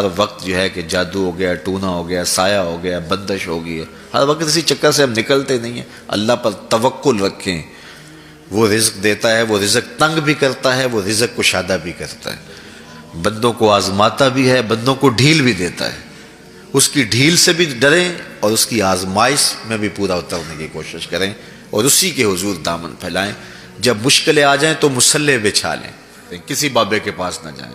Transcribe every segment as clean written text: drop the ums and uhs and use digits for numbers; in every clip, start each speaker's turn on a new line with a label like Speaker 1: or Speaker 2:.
Speaker 1: ہر وقت جو ہے کہ جادو ہو گیا، ٹونا ہو گیا، سایہ ہو گیا، بندش ہو گئی ہے، ہر وقت اسی چکر سے ہم نکلتے نہیں ہیں۔ اللہ پر توکل رکھیں، وہ رزق دیتا ہے، وہ رزق تنگ بھی کرتا ہے، وہ رزق کشادہ بھی کرتا ہے، بندوں کو آزماتا بھی ہے، بندوں کو ڈھیل بھی دیتا ہے۔ اس کی ڈھیل سے بھی ڈریں اور اس کی آزمائش میں بھی پورا اترنے کی کوشش کریں اور اسی کے حضور دامن پھیلائیں۔ جب مشکلیں آ جائیں تو مسلح بچھا لیں، کسی بابے کے پاس نہ جائیں،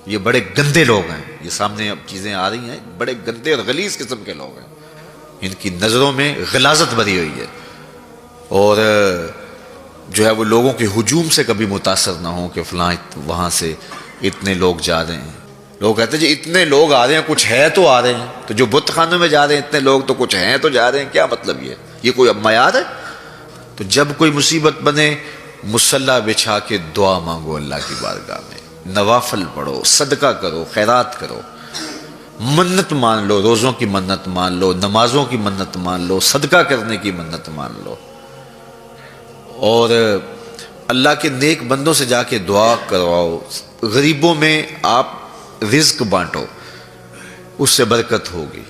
Speaker 1: یہ بڑے گندے لوگ ہیں، یہ سامنے اب چیزیں آ رہی ہیں، بڑے گندے اور غلیظ قسم کے لوگ ہیں، ان کی نظروں میں غلاظت بھری ہوئی ہے، اور جو ہے وہ لوگوں کے ہجوم سے کبھی متاثر نہ ہوں کہ فلاں وہاں سے اتنے لوگ جا رہے ہیں۔ لوگ کہتے ہیں جی اتنے لوگ آ رہے ہیں، کچھ ہے تو آ رہے ہیں، تو جو بت خانوں میں جا رہے ہیں اتنے لوگ تو کچھ ہیں تو جا رہے ہیں، کیا مطلب یہ کوئی معیار ہے؟ تو جب کوئی مصیبت بنے مصلح بچھا کے دعا مانگو اللہ کی بارگاہ میں، نوافل پڑھو، صدقہ کرو، خیرات کرو، منت مان لو، روزوں کی منت مان لو، نمازوں کی منت مان لو، صدقہ کرنے کی منت مان لو، اور اللہ کے نیک بندوں سے جا کے دعا کرواؤ۔ غریبوں میں آپ رزق بانٹو، اس سے برکت ہوگی،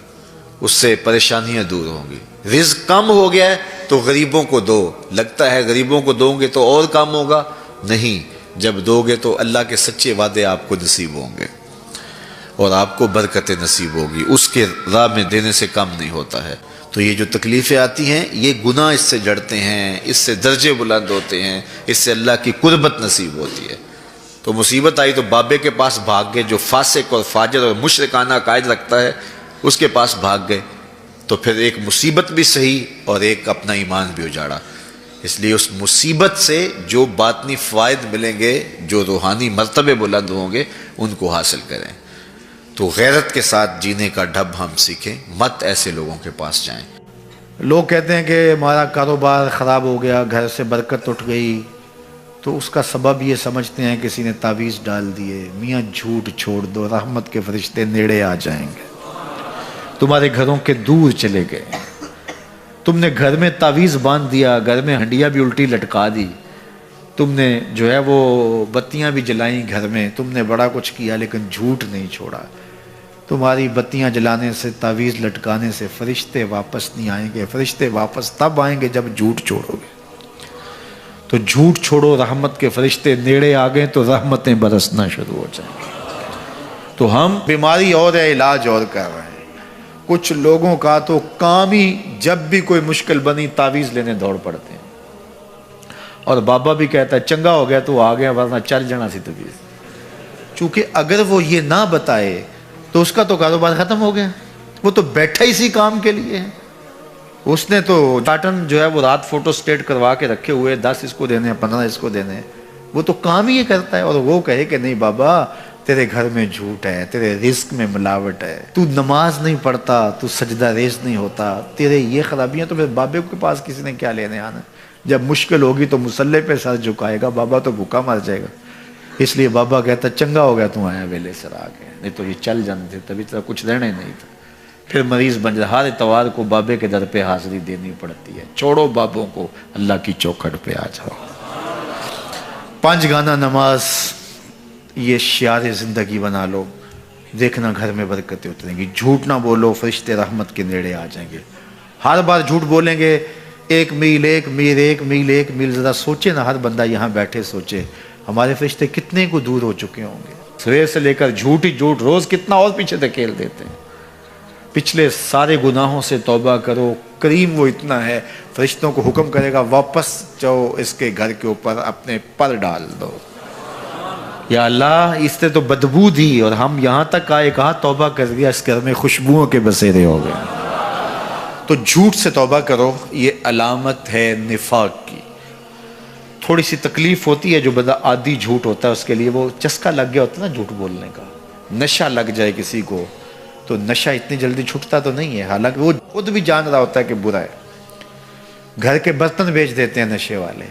Speaker 1: اس سے پریشانیاں دور ہوں گی۔ رزق کم ہو گیا ہے تو غریبوں کو دو، لگتا ہے غریبوں کو دو گے تو اور کم ہوگا، نہیں، جب دو گے تو اللہ کے سچے وعدے آپ کو نصیب ہوں گے اور آپ کو برکتیں نصیب ہوگی، اس کے راہ میں دینے سے کم نہیں ہوتا ہے۔ تو یہ جو تکلیفیں آتی ہیں یہ گناہ اس سے جڑتے ہیں، اس سے درجے بلند ہوتے ہیں، اس سے اللہ کی قربت نصیب ہوتی ہے۔ تو مصیبت آئی تو بابے کے پاس بھاگ گئے، جو فاسق اور فاجر اور مشرکانہ عقائد رکھتا ہے اس کے پاس بھاگ گئے، تو پھر ایک مصیبت بھی صحیح اور ایک اپنا ایمان بھی اجاڑا۔ اس لیے اس مصیبت سے جو باطنی فوائد ملیں گے، جو روحانی مرتبے بلند ہوں گے، ان کو حاصل کریں۔ تو غیرت کے ساتھ جینے کا ڈھب ہم سیکھیں، مت ایسے لوگوں کے پاس جائیں۔
Speaker 2: لوگ کہتے ہیں کہ ہمارا کاروبار خراب ہو گیا، گھر سے برکت اٹھ گئی، تو اس کا سبب یہ سمجھتے ہیں کسی نے تعویذ ڈال دیے۔ میاں جھوٹ چھوڑ دو، رحمت کے فرشتے نیڑے آ جائیں گے، تمہارے گھروں کے دور چلے گئے۔ تم نے گھر میں تعویذ باندھ دیا، گھر میں ہنڈیاں بھی الٹی لٹکا دی، تم نے جو ہے وہ بتیاں بھی جلائیں گھر میں، تم نے بڑا کچھ کیا لیکن جھوٹ نہیں چھوڑا۔ تمہاری بتیاں جلانے سے، تعویذ لٹکانے سے فرشتے واپس نہیں آئیں گے، فرشتے واپس تب آئیں گے جب جھوٹ چھوڑو گے۔ تو جھوٹ چھوڑو، رحمت کے فرشتے نیڑے آ گئے تو رحمتیں برسنا شروع ہو جائیں گی۔ تو ہم بیماری اور ہے، علاج اور کر رہے ہیں۔ کچھ لوگوں کا تو کام ہی جب بھی کوئی مشکل بنی تعویذ لینے دوڑ پڑتے ہیں، اور بابا بھی کہتا ہے چنگا ہو گیا تو آ گیا، ورنہ چل جانا سی تعویذ۔ چونکہ اگر وہ یہ نہ بتائے تو اس کا تو کاروبار ختم ہو گیا، وہ تو بیٹھا اسی کام کے لیے ہے۔ اس نے تو ٹاٹن جو ہے وہ رات فوٹو سٹیٹ کروا کے رکھے ہوئے، 10 اس کو دینے، 15 اس کو دینے، وہ تو کام ہی یہ کرتا ہے۔ اور وہ کہے کہ نہیں بابا تیرے گھر میں جھوٹ ہے، تیرے رزق میں ملاوٹ ہے، تو نماز نہیں پڑھتا، تو سجدہ ریز نہیں ہوتا، تیرے یہ خرابیاں، تو پھر بابے کے پاس کسی نے کیا لینے آنا؟ جب مشکل ہوگی تو مسلح پہ سر جھکائے گا، بابا تو بھوکا مر جائے گا۔ اس لیے بابا کہتا چنگا ہو گیا تم آیا ویلے سر آ گئے، نہیں تو یہ چل جانے تھے، تبھی طرح کچھ لینا ہی نہیں تھا۔ پھر مریض بن جائے، ہر اتوار کو بابے کے در پہ حاضری دینی پڑتی ہے۔ چھوڑو بابوں کو، اللہ کی چوکھٹ پہ آ جاؤ۔ 5 گانا نماز یہ شعار زندگی بنا لو، دیکھنا گھر میں برکتیں اتریں گی۔ جھوٹ نہ بولو، فرشتے رحمت کے نیڑے آ جائیں گے۔ ہر بار جھوٹ بولیں گے، 1 میل 1 میل 1 میل 1 میل، ذرا سوچے نا، ہر بندہ یہاں بیٹھے سوچے ہمارے فرشتے کتنے کو دور ہو چکے ہوں گے۔ سویر سے لے کر جھوٹ ہی جھوٹ، روز کتنا اور پیچھے دھکیل دیتے ہیں۔ پچھلے سارے گناہوں سے توبہ کرو، کریم وہ اتنا ہے، فرشتوں کو حکم کرے گا واپس جاؤ، اس کے گھر کے اوپر اپنے پر ڈال دو۔ یا اللہ اس سے تو بدبو دی اور ہم یہاں تک آئے، کہا توبہ کر دیا، اس گھر میں خوشبوؤں کے بسیرے ہو گئے۔ تو جھوٹ سے توبہ کرو، یہ علامت ہے نفاق کی۔ تھوڑی سی تکلیف ہوتی ہے، جو بندہ عادی جھوٹ ہوتا ہے اس کے لیے وہ چسکا لگ گیا ہوتا ہے نا جھوٹ بولنے کا۔ نشہ لگ جائے کسی کو تو نشہ اتنی جلدی چھٹتا تو نہیں ہے، حالانکہ وہ خود بھی جان رہا ہوتا ہے کہ برا ہے۔ گھر کے برتن بیچ دیتے ہیں نشے والے،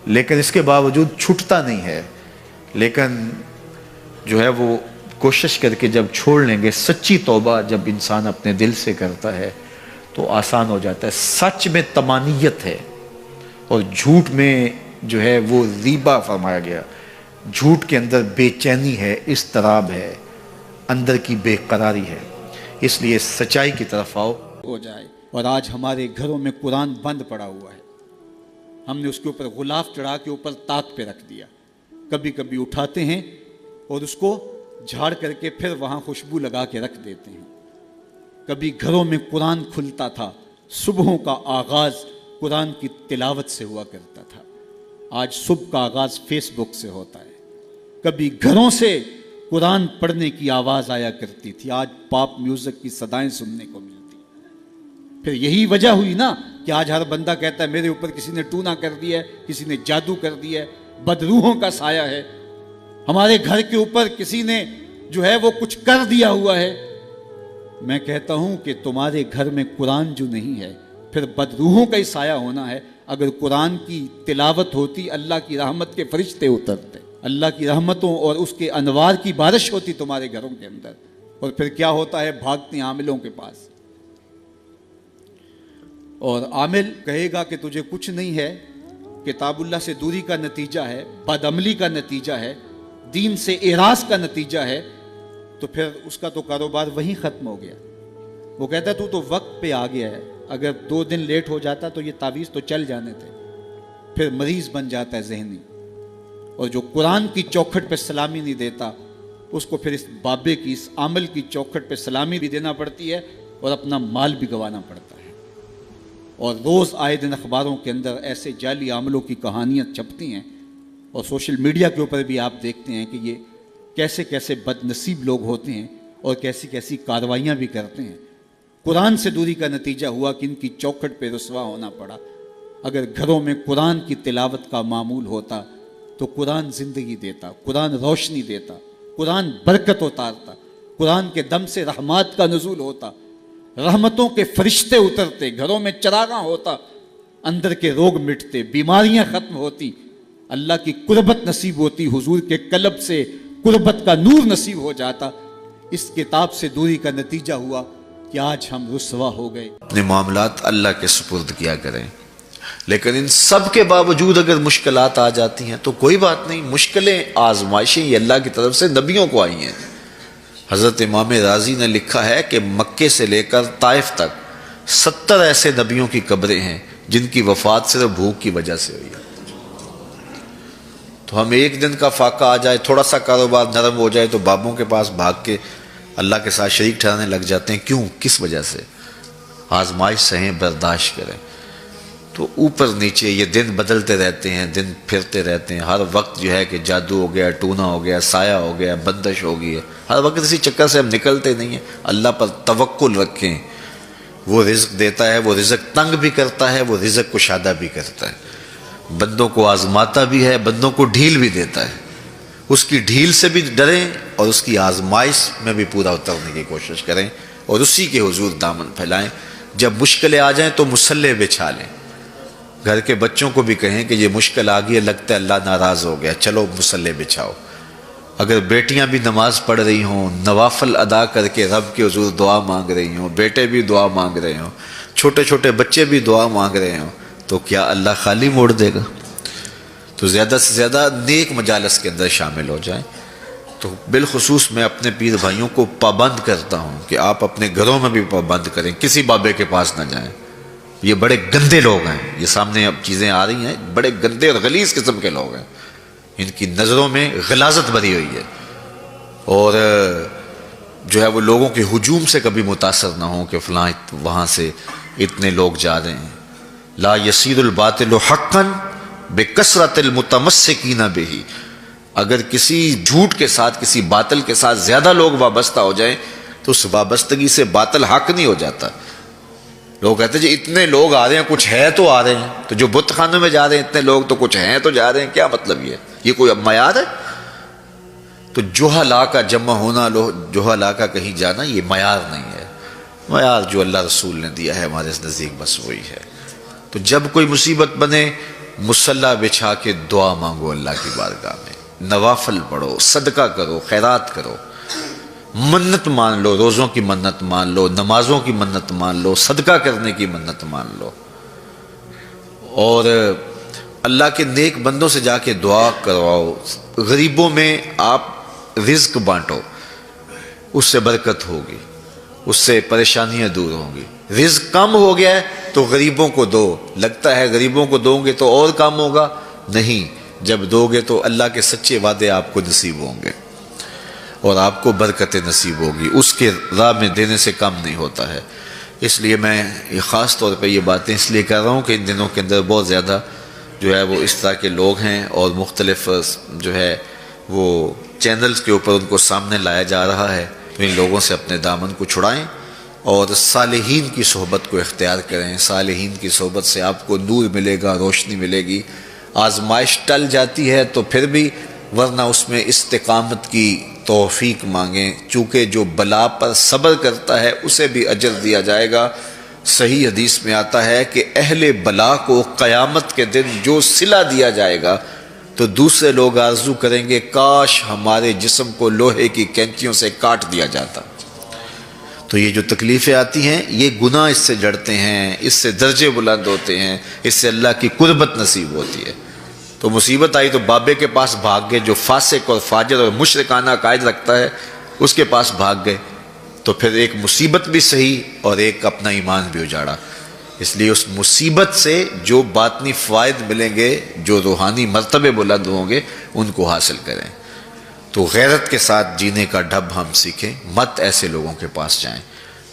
Speaker 2: لیکن اس کے باوجود چھٹتا نہیں ہے۔ لیکن جو ہے وہ کوشش کر کے جب چھوڑ لیں گے، سچی توبہ جب انسان اپنے دل سے کرتا ہے تو آسان ہو جاتا ہے۔ سچ میں طمانیت ہے اور جھوٹ میں جو ہے وہ ریبہ فرمایا گیا، جھوٹ کے اندر بے چینی ہے، اضطراب ہے، اندر کی بے قراری ہے. اس لیے سچائی کی طرف آؤ.
Speaker 3: ہو جائے. اور آج ہمارے گھروں میں قرآن بند پڑا ہوا ہے. ہم نے اس کے اوپر غلاف چڑھا کے اوپر طاق پہ رکھ دیا. کبھی کبھی اٹھاتے ہیں اور اس کو جھاڑ کر کے پھر وہاں خوشبو لگا کے رکھ دیتے ہیں. کبھی گھروں میں قرآن کھلتا تھا, صبحوں کا آغاز قرآن کی تلاوت سے ہوا کرتا تھا. آج صبح کا آغاز فیس بک سے ہوتا ہے. کبھی گھروں سے قرآن پڑھنے کی آواز آیا کرتی تھی, آج پاپ میوزک کی صدائیں سننے کو ملتی. پھر یہی وجہ ہوئی نا کہ آج ہر بندہ کہتا ہے میرے اوپر کسی نے ٹونا کر دیا ہے, کسی نے جادو کر دیا ہے, بدروحوں کا سایہ ہے, ہمارے گھر کے اوپر کسی نے جو ہے وہ کچھ کر دیا ہوا ہے. میں کہتا ہوں کہ تمہارے گھر میں قرآن جو نہیں ہے پھر بدروحوں کا ہی سایہ ہونا ہے. اگر قرآن کی تلاوت ہوتی اللہ کی رحمت کے فرشتے اترتے, اللہ کی رحمتوں اور اس کے انوار کی بارش ہوتی تمہارے گھروں کے اندر. اور پھر کیا ہوتا ہے, بھاگتے ہیں عاملوں کے پاس, اور عامل کہے گا کہ تجھے کچھ نہیں ہے, کتاب اللہ سے دوری کا نتیجہ ہے, بد عملی کا نتیجہ ہے, دین سے اعراض کا نتیجہ ہے. تو پھر اس کا تو کاروبار وہیں ختم ہو گیا. وہ کہتا ہے تو وقت پہ آ گیا ہے, اگر 2 دن لیٹ ہو جاتا تو یہ تعویذ تو چل جانے تھے. پھر مریض بن جاتا ہے ذہنی. اور جو قرآن کی چوکھٹ پہ سلامی نہیں دیتا اس کو پھر اس بابے کی, اس عامل کی چوکھٹ پہ سلامی بھی دینا پڑتی ہے اور اپنا مال بھی گنوانا پڑتا ہے. اور روز آئے دن اخباروں کے اندر ایسے جعلی عاملوں کی کہانیاں چھپتی ہیں, اور سوشل میڈیا کے اوپر بھی آپ دیکھتے ہیں کہ یہ کیسے کیسے بد نصیب لوگ ہوتے ہیں اور کیسی کیسی کارروائیاں بھی کرتے ہیں. قرآن سے دوری کا نتیجہ ہوا کہ ان کی چوکھٹ پہ رسوا ہونا پڑا. اگر گھروں میں قرآن کی تلاوت کا معمول ہوتا تو قرآن زندگی دیتا, قرآن روشنی دیتا, قرآن برکت اتارتا, قرآن کے دم سے رحمات کا نزول ہوتا, رحمتوں کے فرشتے اترتے, گھروں میں چراغاں ہوتا, اندر کے روگ مٹتے, بیماریاں ختم ہوتی, اللہ کی قربت نصیب ہوتی, حضور کے قلب سے قربت کا نور نصیب ہو جاتا. اس کتاب سے دوری کا نتیجہ ہوا کہ آج ہم رسوا ہو گئے.
Speaker 1: اپنے معاملات اللہ کے سپرد کیا کریں. لیکن ان سب کے باوجود اگر مشکلات آ جاتی ہیں تو کوئی بات نہیں, مشکلیں آزمائشیں یہ اللہ کی طرف سے نبیوں کو آئی ہیں. حضرت امام رازی نے لکھا ہے کہ مکے سے لے کر طائف تک 70 ایسے نبیوں کی قبریں ہیں جن کی وفات صرف بھوک کی وجہ سے ہوئی ہے. تو ہم ایک دن کا فاقہ آ جائے, تھوڑا سا کاروبار نرم ہو جائے تو بابوں کے پاس بھاگ کے اللہ کے ساتھ شریک ٹھہرانے لگ جاتے ہیں. کیوں, کس وجہ سے؟ آزمائش سہیں, برداشت کریں. تو اوپر نیچے یہ دن بدلتے رہتے ہیں, دن پھرتے رہتے ہیں. ہر وقت جو ہے کہ جادو ہو گیا, ٹونا ہو گیا, سایہ ہو گیا, بندش ہو گئی ہے. ہر وقت اسی چکر سے ہم نکلتے نہیں ہیں. اللہ پر توکل رکھیں, وہ رزق دیتا ہے, وہ رزق تنگ بھی کرتا ہے, وہ رزق کشادہ بھی کرتا ہے. بندوں کو آزماتا بھی ہے, بندوں کو ڈھیل بھی دیتا ہے. اس کی ڈھیل سے بھی ڈریں اور اس کی آزمائش میں بھی پورا اترنے کی کوشش کریں اور اسی کے حضور دامن پھیلائیں. جب مشکلیں آ جائیں تو مصلح بچھا لیں. گھر کے بچوں کو بھی کہیں کہ یہ مشکل آ گئی ہے, لگتا ہے اللہ ناراض ہو گیا, چلو مصلح بچھاؤ. اگر بیٹیاں بھی نماز پڑھ رہی ہوں, نوافل ادا کر کے رب کے حضور دعا مانگ رہی ہوں, بیٹے بھی دعا مانگ رہے ہوں, چھوٹے چھوٹے بچے بھی دعا مانگ رہے ہوں, تو کیا اللہ خالی موڑ دے گا؟ تو زیادہ سے زیادہ نیک مجالس کے اندر شامل ہو جائیں. تو بالخصوص میں اپنے پیر بھائیوں کو پابند کرتا ہوں کہ آپ اپنے گھروں میں بھی پابند کریں, کسی بابے کے پاس نہ جائیں. یہ بڑے گندے لوگ ہیں, یہ سامنے اب چیزیں آ رہی ہیں, بڑے گندے اور غلیظ قسم کے لوگ ہیں. ان کی نظروں میں غلاظت بھری ہوئی ہے, اور جو ہے وہ لوگوں کے ہجوم سے کبھی متاثر نہ ہوں کہ فلاں وہاں سے اتنے لوگ جا رہے ہیں. لا یصیر الباطل حقا بکثرت المتمسکین بہ. اگر کسی جھوٹ کے ساتھ, کسی باطل کے ساتھ زیادہ لوگ وابستہ ہو جائیں تو اس وابستگی سے باطل حق نہیں ہو جاتا. لوگ کہتے ہیں جی اتنے لوگ آ رہے ہیں, کچھ ہے تو آ رہے ہیں. تو جو بت خانوں میں جا رہے ہیں اتنے لوگ, تو کچھ ہیں تو جا رہے ہیں, کیا مطلب یہ کوئی معیار ہے؟ تو جوہلا کا جمع ہونا, جوہلا کا کہیں جانا, یہ معیار نہیں ہے. معیار جو اللہ رسول نے دیا ہے ہمارے نزدیک بس وہی ہے. تو جب کوئی مصیبت بنے, مصلح بچھا کے دعا مانگو اللہ کی بارگاہ میں, نوافل پڑھو, صدقہ کرو, خیرات کرو, منت مان لو, روزوں کی منت مان لو, نمازوں کی منت مان لو, صدقہ کرنے کی منت مان لو, اور اللہ کے نیک بندوں سے جا کے دعا کرواؤ. غریبوں میں آپ رزق بانٹو. اس سے برکت ہوگی، اس سے پریشانیاں دور ہوں گی۔ رزق کم ہو گیا ہے تو غریبوں کو دو، لگتا ہے غریبوں کو دو گے تو اور کم ہوگا، نہیں، جب دو گے تو اللہ کے سچے وعدے آپ کو نصیب ہوں گے اور آپ کو برکتیں نصیب ہوگی، اس کے راہ میں دینے سے کم نہیں ہوتا ہے۔ اس لیے میں خاص طور پہ یہ باتیں اس لیے کر رہا ہوں کہ ان دنوں کے اندر بہت زیادہ جو ہے وہ اس طرح کے لوگ ہیں اور مختلف جو ہے وہ چینلز کے اوپر ان کو سامنے لایا جا رہا ہے، تو ان لوگوں سے اپنے دامن کو چھڑائیں اور صالحین کی صحبت کو اختیار کریں۔ صالحین کی صحبت سے آپ کو نور ملے گا، روشنی ملے گی۔ آزمائش ٹل جاتی ہے تو پھر بھی، ورنہ اس میں استقامت کی توفیق مانگیں، چونکہ جو بلا پر صبر کرتا ہے اسے بھی اجر دیا جائے گا۔ صحیح حدیث میں آتا ہے کہ اہل بلا کو قیامت کے دن جو صلہ دیا جائے گا تو دوسرے لوگ آرزو کریں گے کاش ہمارے جسم کو لوہے کی کینچیوں سے کاٹ دیا جاتا۔ تو یہ جو تکلیفیں آتی ہیں یہ گناہ اس سے جڑتے ہیں، اس سے درجے بلند ہوتے ہیں، اس سے اللہ کی قربت نصیب ہوتی ہے۔ تو مصیبت آئی تو بابے کے پاس بھاگ گئے، جو فاسق اور فاجر اور مشرکانہ عقائد رکھتا ہے اس کے پاس بھاگ گئے، تو پھر ایک مصیبت بھی صحیح اور ایک اپنا ایمان بھی اجاڑا۔ اس لیے اس مصیبت سے جو باطنی فوائد ملیں گے، جو روحانی مرتبے بلند ہوں گے، ان کو حاصل کریں۔ تو غیرت کے ساتھ جینے کا ڈھب ہم سیکھیں، مت ایسے لوگوں کے پاس جائیں۔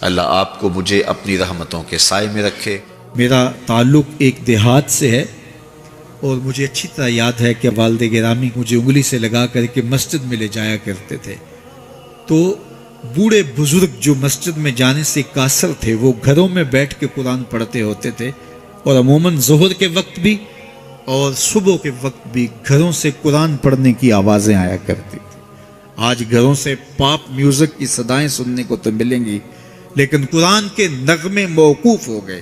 Speaker 1: اللہ آپ کو مجھے اپنی رحمتوں کے سائے میں رکھے۔
Speaker 4: میرا تعلق ایک دیہات سے ہے اور مجھے اچھی طرح یاد ہے کہ والد گرامی مجھے انگلی سے لگا کر کے مسجد میں لے جایا کرتے تھے، تو بوڑھے بزرگ جو مسجد میں جانے سے قاصر تھے وہ گھروں میں بیٹھ کے قرآن پڑھتے ہوتے تھے، اور عموماً ظہر کے وقت بھی اور صبح کے وقت بھی گھروں سے قرآن پڑھنے کی آوازیں آیا کرتی تھی۔ آج گھروں سے پاپ میوزک کی صدائیں سننے کو تو ملیں گی، لیکن قرآن کے نغمے موقوف ہو گئے۔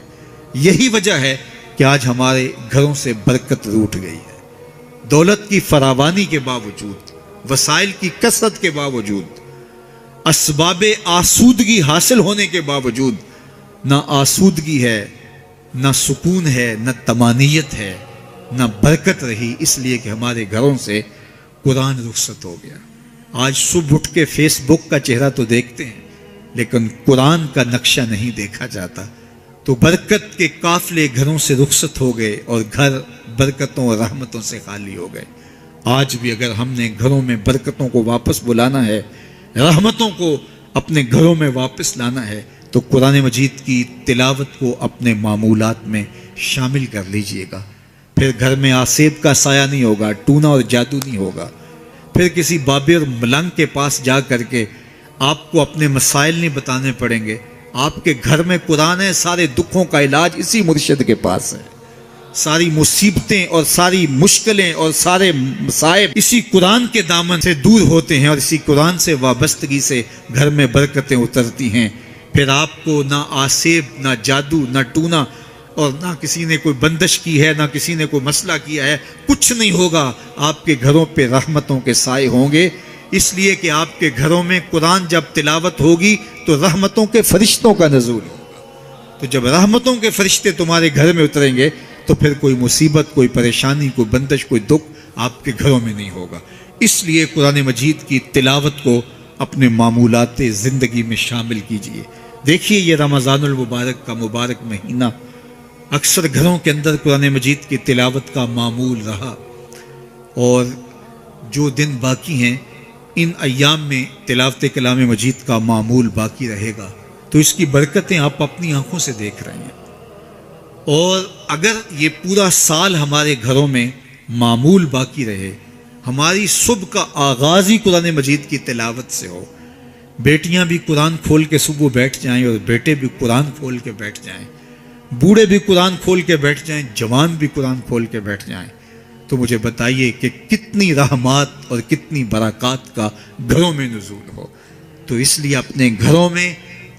Speaker 4: یہی وجہ ہے کہ آج ہمارے گھروں سے برکت روٹ گئی ہے۔ دولت کی فراوانی کے باوجود، وسائل کی کثرت کے باوجود، اسباب آسودگی حاصل ہونے کے باوجود نہ آسودگی ہے، نہ سکون ہے، نہ طمانینت ہے، نہ برکت رہی، اس لیے کہ ہمارے گھروں سے قرآن رخصت ہو گیا۔ آج صبح اٹھ کے فیس بک کا چہرہ تو دیکھتے ہیں لیکن قرآن کا نقشہ نہیں دیکھا جاتا، تو برکت کے قافلے گھروں سے رخصت ہو گئے اور گھر برکتوں اور رحمتوں سے خالی ہو گئے۔ آج بھی اگر ہم نے گھروں میں برکتوں کو واپس بلانا ہے، رحمتوں کو اپنے گھروں میں واپس لانا ہے، تو قرآن مجید کی تلاوت کو اپنے معمولات میں شامل کر لیجئے گا۔ پھر گھر میں آسیب کا سایہ نہیں ہوگا، ٹونا اور جادو نہیں ہوگا۔ پھر کسی بابے اور ملنگ کے پاس جا کر کے آپ کو اپنے مسائل نہیں بتانے پڑیں گے۔ آپ کے گھر میں قرآن ہے، سارے دکھوں کا علاج اسی مرشد کے پاس ہے، ساری مصیبتیں اور ساری مشکلیں اور سارے مصائب اسی قرآن کے دامن سے دور ہوتے ہیں، اور اسی قرآن سے وابستگی سے گھر میں برکتیں اترتی ہیں۔ پھر آپ کو نہ آسیب، نہ جادو، نہ ٹونا، اور نہ کسی نے کوئی بندش کی ہے، نہ کسی نے کوئی مسئلہ کیا ہے، کچھ نہیں ہوگا۔ آپ کے گھروں پہ رحمتوں کے سائے ہوں گے، اس لیے کہ آپ کے گھروں میں قرآن جب تلاوت ہوگی تو رحمتوں کے فرشتوں کا نزول ہوگا۔ تو جب رحمتوں کے فرشتے تمہارے گھر میں اتریں گے تو پھر کوئی مصیبت، کوئی پریشانی، کوئی بندش، کوئی دکھ آپ کے گھروں میں نہیں ہوگا۔ اس لیے قرآن مجید کی تلاوت کو اپنے معمولات زندگی میں شامل کیجئے۔ دیکھیے یہ رمضان المبارک کا مبارک مہینہ اکثر گھروں کے اندر قرآن مجید کی تلاوت کا معمول رہا، اور جو دن باقی ہیں ان ایام میں تلاوت کلام مجید کا معمول باقی رہے گا، تو اس کی برکتیں آپ اپنی آنکھوں سے دیکھ رہے ہیں۔ اور اگر یہ پورا سال ہمارے گھروں میں معمول باقی رہے، ہماری صبح کا آغاز ہی قرآن مجید کی تلاوت سے ہو، بیٹیاں بھی قرآن کھول کے صبح بیٹھ جائیں اور بیٹے بھی قرآن کھول کے بیٹھ جائیں، بوڑھے بھی قرآن کھول کے بیٹھ جائیں، جوان بھی قرآن کھول کے بیٹھ جائیں، تو مجھے بتائیے کہ کتنی رحمات اور کتنی برکات کا گھروں میں نزول ہو۔ تو اس لیے اپنے گھروں میں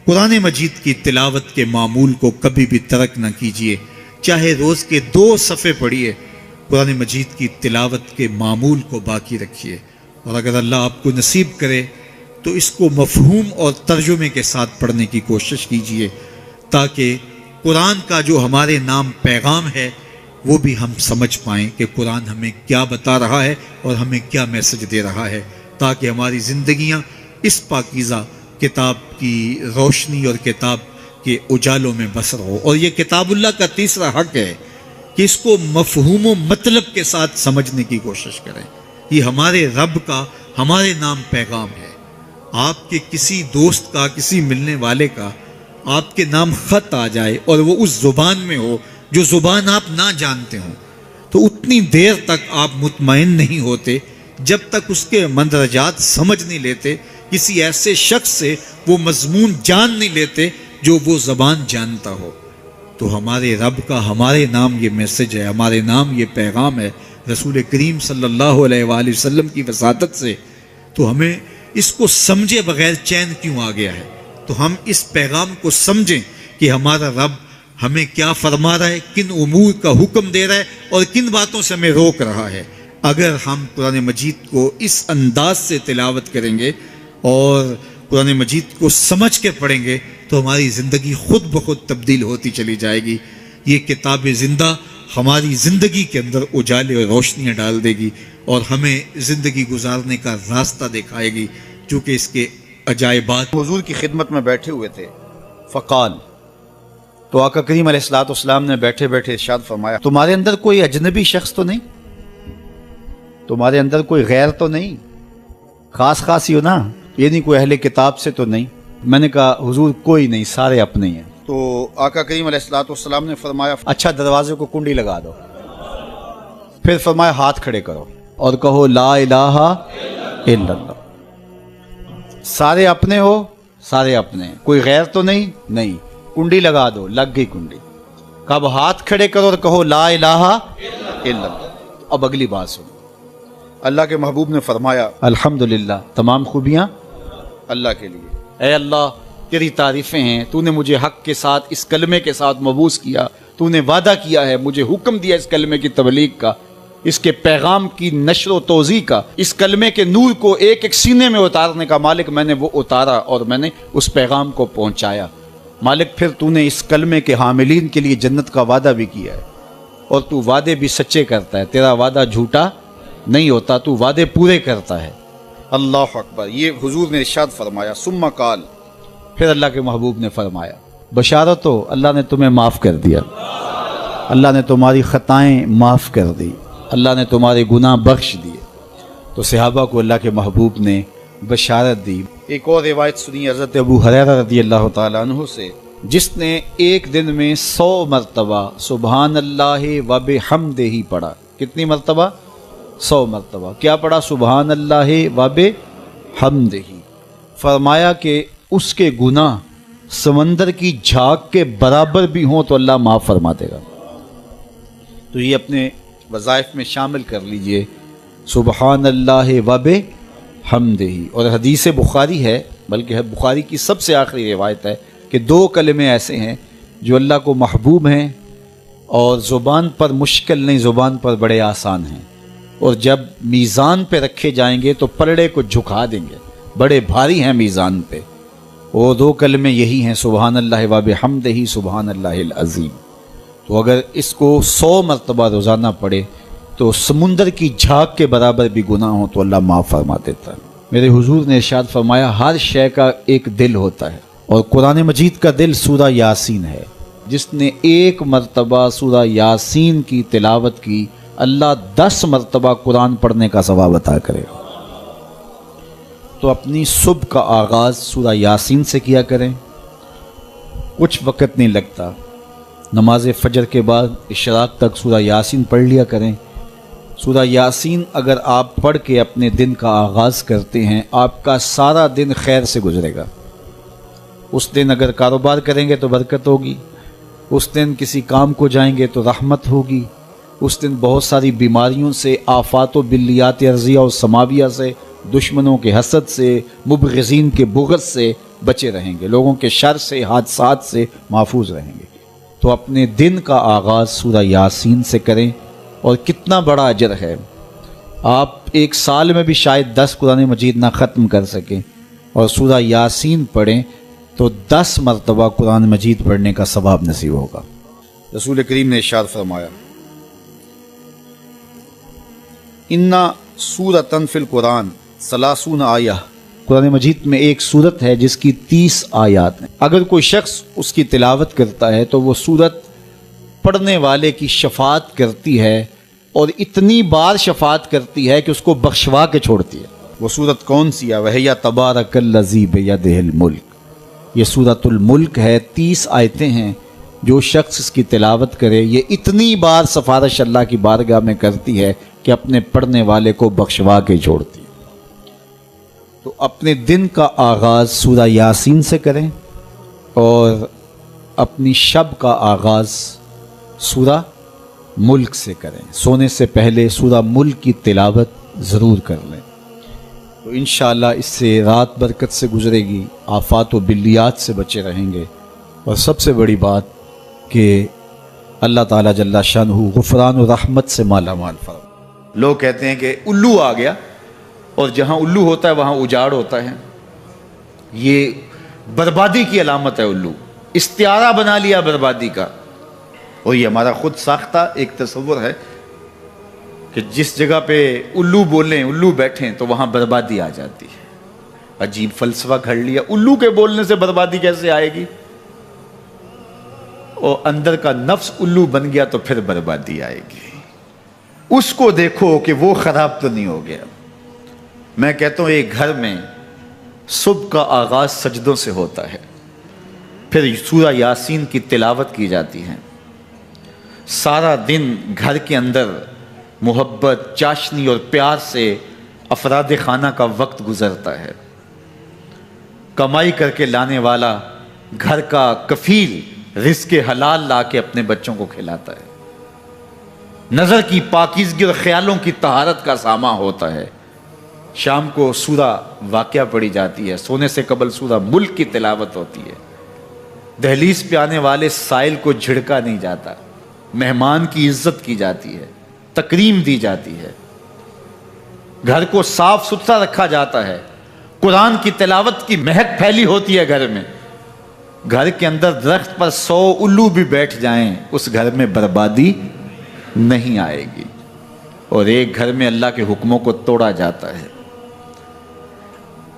Speaker 4: قرآن مجید کی تلاوت کے معمول کو کبھی بھی ترک نہ کیجیے، چاہے روز کے 2 صفحے پڑھیے، قرآن مجید کی تلاوت کے معمول کو باقی رکھیے، اور اگر اللہ آپ کو نصیب کرے تو اس کو مفہوم اور ترجمے کے ساتھ پڑھنے کی کوشش کیجیے، تاکہ قرآن کا جو ہمارے نام پیغام ہے وہ بھی ہم سمجھ پائیں کہ قرآن ہمیں کیا بتا رہا ہے اور ہمیں کیا میسج دے رہا ہے، تاکہ ہماری زندگیاں اس پاکیزہ کتاب کی روشنی اور کتاب کے اجالوں میں بسر ہو. اور یہ کتاب اللہ کا تیسرا حق ہے کہ اس کو مفہوم و مطلب کے ساتھ سمجھنے کی کوشش کریں. یہ ہمارے رب کا ہمارے نام پیغام ہے. آپ کے کسی دوست کا، کسی ملنے والے کا آپ کے نام خط آ جائے اور وہ اس زبان میں ہو جو زبان آپ نہ جانتے ہوں، تو اتنی دیر تک آپ مطمئن نہیں ہوتے جب تک اس کے مندرجات سمجھ نہیں لیتے، کسی ایسے شخص سے وہ مضمون جان نہیں لیتے جو وہ زبان جانتا ہو. تو ہمارے رب کا ہمارے نام یہ میسج ہے، ہمارے نام یہ پیغام ہے رسول کریم صلی اللہ علیہ وآلہ وسلم کی وساطت سے. تو ہمیں اس کو سمجھے بغیر چین کیوں آ گیا ہے؟ تو ہم اس پیغام کو سمجھیں کہ ہمارا رب ہمیں کیا فرما رہا ہے، کن امور کا حکم دے رہا ہے اور کن باتوں سے ہمیں روک رہا ہے. اگر ہم قرآن مجید کو اس انداز سے تلاوت کریں گے اور قرآن مجید کو سمجھ کے پڑھیں گے تو ہماری زندگی خود بخود تبدیل ہوتی چلی جائے گی. یہ کتاب زندہ ہماری زندگی کے اندر اجالے اور روشنیاں ڈال دے گی اور ہمیں زندگی گزارنے کا راستہ دکھائے گی، چونکہ اس کے عجائبات.
Speaker 3: حضور کی خدمت میں بیٹھے ہوئے تھے، فقال، تو آقا کریم علیہ الصلوۃ والسلام نے بیٹھے بیٹھے ارشاد فرمایا، تمہارے اندر کوئی اجنبی شخص تو نہیں؟ تمہارے اندر کوئی غیر تو نہیں؟ خاص ہی ہو نا، یہ نہیں کوئی اہل کتاب سے تو نہیں؟ میں نے کہا حضور کوئی نہیں، سارے اپنے ہیں. تو آقا کریم علیہ الصلوۃ والسلام نے فرمایا اچھا دروازے کو کنڈی لگا دو. پھر فرمایا ہاتھ کھڑے کرو اور کہو لا الہ الا اللہ. سارے اپنے ہو؟ سارے اپنے ہیں. کوئی غیر تو نہیں؟ نہیں. کنڈی لگا دو، لگ گئی کنڈی. کب ہاتھ کھڑے کرو اور کہو لا الہ الا اللہ. اب اگلی بات سنو. اللہ کے محبوب نے فرمایا الحمدللہ، تمام خوبیاں اللہ کے لیے. اے اللہ تیری تعریفیں ہیں، تو نے مجھے حق کے ساتھ اس کلمے کے ساتھ مبعوث کیا، تو نے وعدہ کیا ہے، مجھے حکم دیا اس کلمے کی تبلیغ کا، اس کے پیغام کی نشر و توزیع کا، اس کلمے کے نور کو ایک ایک سینے میں اتارنے کا. مالک میں نے وہ اتارا اور میں نے اس پیغام کو پہنچایا. مالک پھر تو نے اس کلمے کے حاملین کے لیے جنت کا وعدہ بھی کیا ہے، اور تو وعدے بھی سچے کرتا ہے، تیرا وعدہ جھوٹا نہیں ہوتا، تو وعدے پورے کرتا ہے. اللہ اکبر. یہ حضور نے ارشاد فرمایا. ثم قال، پھر اللہ کے محبوب نے فرمایا بشارت ہو، اللہ نے تمہیں معاف کر دیا، اللہ نے تمہاری خطائیں معاف کر دی، اللہ نے تمہارے گناہ بخش دیے. تو صحابہ کو اللہ کے محبوب نے بشارت دی. ایک اور روایت سنی حضرت ابو ہریرہ رضی اللہ تعالیٰ عنہ سے، جس نے ایک دن میں 100 مرتبہ سبحان اللہ و بحمدہ پڑھا. کتنی مرتبہ؟ 100 مرتبہ. کیا پڑھا؟ سبحان اللہ و بحمدہ. فرمایا کہ اس کے گناہ سمندر کی جھاگ کے برابر بھی ہوں تو اللہ معاف فرما دے گا. تو یہ اپنے وظائف میں شامل کر لیجئے، سبحان اللہ و بحمدہ. اور حدیث بخاری ہے، بلکہ بخاری کی سب سے آخری روایت ہے کہ 2 کلمے ایسے ہیں جو اللہ کو محبوب ہیں اور زبان پر مشکل نہیں، زبان پر بڑے آسان ہیں، اور جب میزان پہ رکھے جائیں گے تو پلڑے کو جھکا دیں گے، بڑے بھاری ہیں میزان پہ. وہ 2 کلمے یہی ہیں، سبحان اللہ و بحمدہ، سبحان اللہ العظیم. تو اگر اس کو 100 مرتبہ روزانہ پڑھے تو سمندر کی جھاگ کے برابر بھی گناہ ہوں تو اللہ معاف فرما دیتا ہے. میرے حضور نے ارشاد فرمایا ہر شے کا ایک دل ہوتا ہے، اور قرآن مجید کا دل سورہ یاسین ہے. جس نے 1 مرتبہ سورہ یاسین کی تلاوت کی، اللہ 10 مرتبہ قرآن پڑھنے کا ثواب عطا کرے گا. تو اپنی صبح کا آغاز سورہ یاسین سے کیا کریں. کچھ وقت نہیں لگتا، نماز فجر کے بعد اشراق تک سورہ یاسین پڑھ لیا کریں. سورہ یاسین اگر آپ پڑھ کے اپنے دن کا آغاز کرتے ہیں، آپ کا سارا دن خیر سے گزرے گا. اس دن اگر کاروبار کریں گے تو برکت ہوگی، اس دن کسی کام کو جائیں گے تو رحمت ہوگی، اس دن بہت ساری بیماریوں سے، آفات و بلیات ارضیہ و سماویہ سے، دشمنوں کے حسد سے، مبغضین کے بغض سے بچے رہیں گے، لوگوں کے شر سے، حادثات سے محفوظ رہیں گے. تو اپنے دن کا آغاز سورہ یاسین سے کریں، اور کتنا بڑا اجر ہے. آپ 1 سال میں بھی شاید 10 قرآن مجید نہ ختم کر سکیں، اور سورہ یاسین پڑھیں تو 10 مرتبہ قرآن مجید پڑھنے کا ثواب نصیب ہوگا. رسول کریم نے ارشاد فرمایا اِنَّ سورۃً فی القرآن 30 آیہ قرآن مجید میں ایک سورت ہے جس کی 30 آیات ہیں. اگر کوئی شخص اس کی تلاوت کرتا ہے تو وہ سورت پڑھنے والے کی شفاعت کرتی ہے، اور اتنی بار شفاعت کرتی ہے کہ اس کو بخشوا کے چھوڑتی ہے. وہ سورت کون سی ہے؟ وَهِيَ تَبَارَكَ الَّذِي بِيَدِهِ الْمُلْكُ. یہ سورت الملک ہے، 30 آیتیں ہیں. جو شخص اس کی تلاوت کرے یہ اتنی بار سفارش اللہ کی بارگاہ میں کرتی ہے کہ اپنے پڑھنے والے کو بخشوا کے چھوڑتی ہے. تو اپنے دن کا آغاز سورہ یاسین سے کریں، اور اپنی شب کا آغاز سورہ ملک سے کریں. سونے سے پہلے سورہ ملک کی تلاوت ضرور کر لیں، تو انشاءاللہ اس سے رات برکت سے گزرے گی، آفات و بلیات سے بچے رہیں گے، اور سب سے بڑی بات کہ اللہ تعالیٰ جل شانہ غفران و رحمت سے مالا مال فرما.
Speaker 2: لوگ کہتے ہیں کہ الو آ گیا، اور جہاں الو ہوتا ہے وہاں اجاڑ ہوتا ہے. یہ بربادی کی علامت ہے. الو استعارہ بنا لیا بربادی کا، اور یہ ہمارا خود ساختہ ایک تصور ہے کہ جس جگہ پہ الو بولیں، الو بیٹھیں، تو وہاں بربادی آ جاتی ہے. عجیب فلسفہ گھڑ لیا. الو کے بولنے سے بربادی کیسے آئے گی؟ اور اندر کا نفس الو بن گیا تو پھر بربادی آئے گی. اس کو دیکھو کہ وہ خراب تو نہیں ہو گیا. میں کہتا ہوں ایک گھر میں صبح کا آغاز سجدوں سے ہوتا ہے، پھر سورہ یاسین کی تلاوت کی جاتی ہے. سارا دن گھر کے اندر محبت، چاشنی اور پیار سے افراد خانہ کا وقت گزرتا ہے. کمائی کر کے لانے والا گھر کا کفیل رزق حلال لا کے اپنے بچوں کو کھلاتا ہے. نظر کی پاکیزگی اور خیالوں کی طہارت کا ساما ہوتا ہے. شام کو سورہ واقعہ پڑھی جاتی ہے، سونے سے قبل سورہ ملک کی تلاوت ہوتی ہے. دہلیز پہ آنے والے سائل کو جھڑکا نہیں جاتا، مہمان کی عزت کی جاتی ہے، تکریم دی جاتی ہے. گھر کو صاف ستھرا رکھا جاتا ہے. قرآن کی تلاوت کی مہک پھیلی ہوتی ہے گھر میں. گھر کے اندر درخت پر 100 الو بھی بیٹھ جائیں، اس گھر میں بربادی نہیں آئے گی. اور ایک گھر میں اللہ کے حکموں کو توڑا جاتا ہے.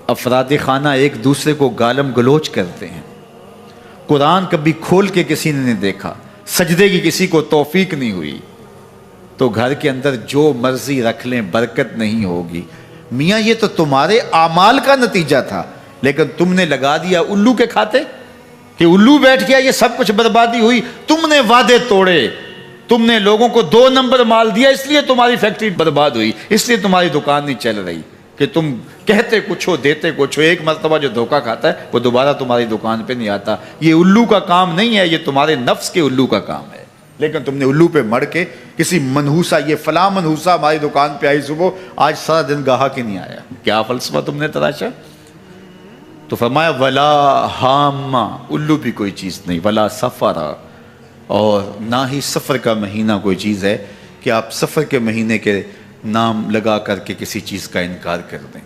Speaker 2: افراد خانہ ایک دوسرے کو گالم گلوچ کرتے ہیں. قرآن کبھی کھول کے کسی نے نہیں دیکھا، سجدے کی کسی کو توفیق نہیں ہوئی، تو گھر کے اندر جو مرضی رکھ لیں برکت نہیں ہوگی. میاں یہ تو تمہارے اعمال کا نتیجہ تھا، لیکن تم نے لگا دیا الو کے کھاتے کہ الو بیٹھ گیا، یہ سب کچھ بربادی ہوئی. تم نے وعدے توڑے، تم نے لوگوں کو 2 نمبر مال دیا، اس لیے تمہاری فیکٹری برباد ہوئی، اس لیے تمہاری دکان نہیں چل رہی. کہ تم کہتے کچھ ہو دیتے کچھ ہو. ایک مرتبہ جو دھوکہ کھاتا ہے وہ دوبارہ تمہاری دکان پہ نہیں آتا. یہ الو کا کام نہیں ہے، یہ تمہارے نفس کے الو کا کام ہے. لیکن تم نے الو پہ مڑ کے کسی منحوسہ، یہ فلاں منحوسہ ہماری دکان پہ آئی صبح، آج سارا دن گاہک ہی نہیں آیا. کیا فلسفہ تم نے تراشا؟ تو فرمایا ولا ہامہ، الو بھی کوئی چیز نہیں. ولا سفرا، اور نہ ہی سفر کا مہینہ کوئی چیز ہے کہ آپ سفر کے مہینے کے نام لگا کر کے کسی چیز کا انکار کر دیں.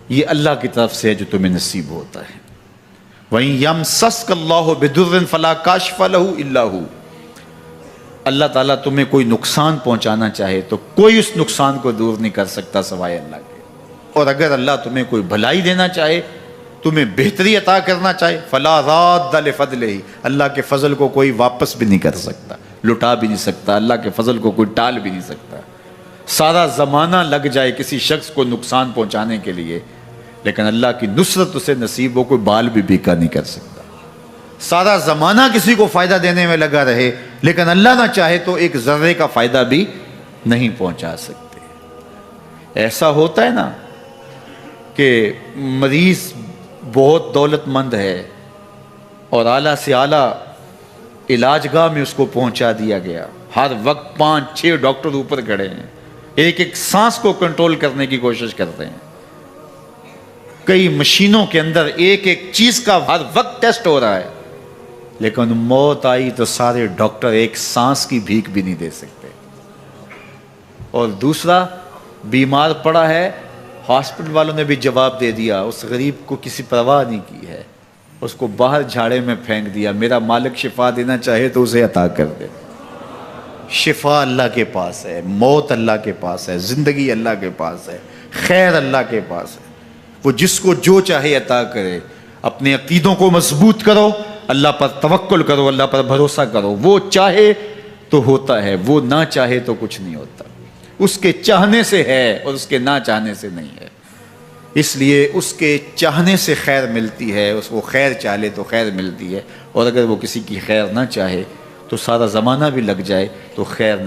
Speaker 2: یہ اللہ کی طرف سے ہے جو تمہیں نصیب ہوتا ہے. وَإِن يَمْسَسْكَ اللَّهُ بِضُرٍّ فَلَا كَاشِفَ لَهُ إِلَّا هُوَ. اللہ تعالیٰ تمہیں کوئی نقصان پہنچانا چاہے تو کوئی اس نقصان کو دور نہیں کر سکتا سوائے اللہ کے. اور اگر اللہ تمہیں کوئی بھلائی دینا چاہے، تمہیں بہتری عطا کرنا چاہے، فَلَا رَادَّ لِفَضْلِهِ، اللہ کے فضل کو کوئی واپس بھی نہیں کر سکتا، لٹا بھی نہیں سکتا. اللہ کے فضل کو کوئی ٹال بھی نہیں سکتا. سارا زمانہ لگ جائے کسی شخص کو نقصان پہنچانے کے لیے، لیکن اللہ کی نصرت اسے نصیب ہو، کوئی بال بھی بیکا نہیں کر سکتا. سارا زمانہ کسی کو فائدہ دینے میں لگا رہے، لیکن اللہ نہ چاہے تو ایک ذرے کا فائدہ بھی نہیں پہنچا سکتے. ایسا ہوتا ہے نا کہ مریض بہت دولت مند ہے اور اعلیٰ سے اعلیٰ علاج گاہ میں اس کو پہنچا دیا گیا. ہر وقت 5-6 ڈاکٹر اوپر کھڑے ہیں، ایک ایک سانس کو کنٹرول کرنے کی کوشش کرتے ہیں. کئی مشینوں کے اندر ایک ایک چیز کا ہر وقت ٹیسٹ ہو رہا ہے، لیکن موت آئی تو سارے ڈاکٹر ایک سانس کی بھیک بھی نہیں دے سکتے. اور دوسرا بیمار پڑا ہے، ہاسپٹل والوں نے بھی جواب دے دیا، اس غریب کو کسی پرواہ نہیں کی ہے، اس کو باہر جھاڑے میں پھینک دیا. میرا مالک شفا دینا چاہے تو اسے عطا کر دے. شفا اللہ کے پاس ہے، موت اللہ کے پاس ہے، زندگی اللہ کے پاس ہے، خیر اللہ کے پاس ہے. وہ جس کو جو چاہے عطا کرے. اپنے عقیدوں کو مضبوط کرو, اللہ پر توکل کرو, اللہ پر بھروسہ کرو. وہ چاہے تو ہوتا ہے, وہ نہ چاہے تو کچھ نہیں ہوتا. اس کے چاہنے سے ہے اور اس کے نہ چاہنے سے نہیں ہے. اس لیے اس کے چاہنے سے خیر ملتی ہے, اس کو خیر چاہے تو خیر ملتی ہے, اور اگر وہ کسی کی خیر نہ چاہے تو سارا زمانہ بھی لگ جائے تو خیر